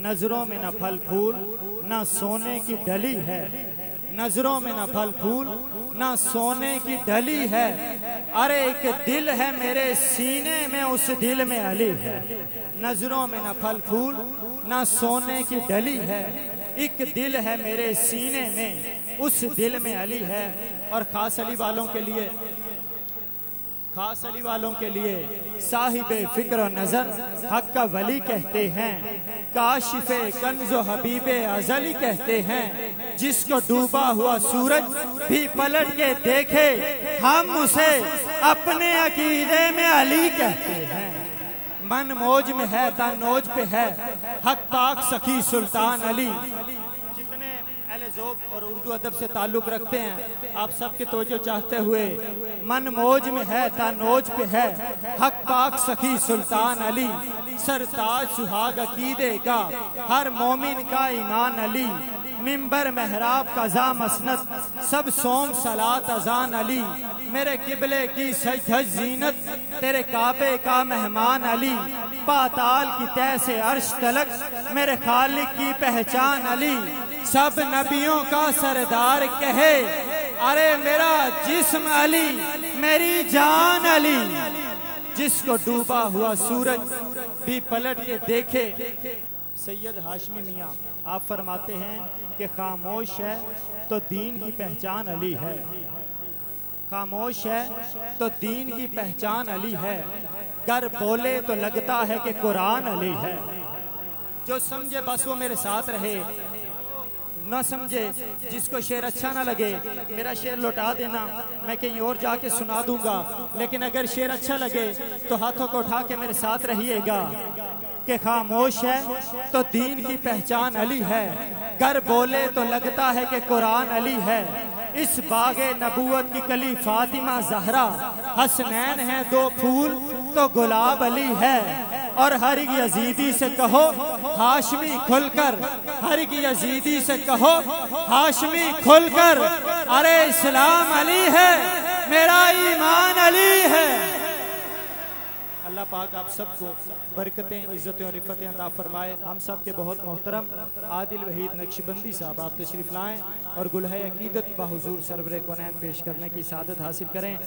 नजरों में न फल फूल न सोने की डली है, नजरों में न फल फूल न सोने की डली है। अरे एक दिल है मेरे सीने में, उस दिल में अली है। नजरों में न फल फूल न सोने की डली है, एक दिल है मेरे सीने में, उस दिल में अली है। और खास अली वालों के लिए, खास अली वालों के लिए साहिबे फिक्र और नजर हक का वली कहते हैं, काशिफे कंज़ो हबीबे अज़ली कहते हैं। जिसको डूबा हुआ सूरज भी पलट के देखे, हम उसे अपने अकीदे में अली कहते हैं। मन मौज में है तन नौज पे है, हक पाक सखी सुल्तान अली। जितने अहले ज़ौक़ और उर्दू अदब से ताल्लुक़ रखते हैं, आप सबके तवज्जो चाहते हुए, मन मौज में है तन नौज पे है, हक पाक सखी सुल्तान अली। सरताज सुहाग अकीदे का हर मोमिन का ईमान अली। मिंबर महराब कज़ा मसनद सब सोम सलात अजान अली। मेरे किबले की सजधज जीनत तेरे काबे का मेहमान अली। पाताल की तह से अर्श तलक मेरे खालिक की पहचान अली। सब नबियों का सरदार कहे, अरे मेरा जिस्म अली मेरी जान अली। जिसको डूबा हुआ सूरज भी पलट के देखे। सैयद हाशमी मियाँ आप फरमाते हैं कि खामोश है तो दीन की पहचान अली है, खामोश है तो दीन की पहचान अली है। गर बोले तो लगता है कि कुरान अली है। जो समझे बस वो मेरे साथ रहे, न समझे जिसको शेर अच्छा ना लगे मेरा शेर लौटा देना, मैं कहीं और जाके सुना दूंगा। लेकिन अगर शेर अच्छा लगे तो हाथों को उठा के मेरे साथ रहिएगा कि खामोश है तो दीन की पहचान अली है। गर बोले तो लगता है कि कुरान अली है। इस बागे नबूवत की कली फातिमा ज़हरा, हसनैन है दो फूल तो गुलाब अली है। और हर यजीदी से कहो हाशमी खुलकर, हर यजीदी से कहो हाशमी खुलकर, अरे इस्लाम अली है मेरा ईमान अली है। अल्लाह पाक आप सबको बरकतें, इज्जतें और इफ़्फ़तें अता फरमाए। हम सब के बहुत मोहतरम आदिल वहीद नक्शबंदी साहब आप तशरीफ़ लाएँ और गुलहे अकीदत बहुज़ूर सरवरे कौनैन पेश करने की सादत हासिल करें।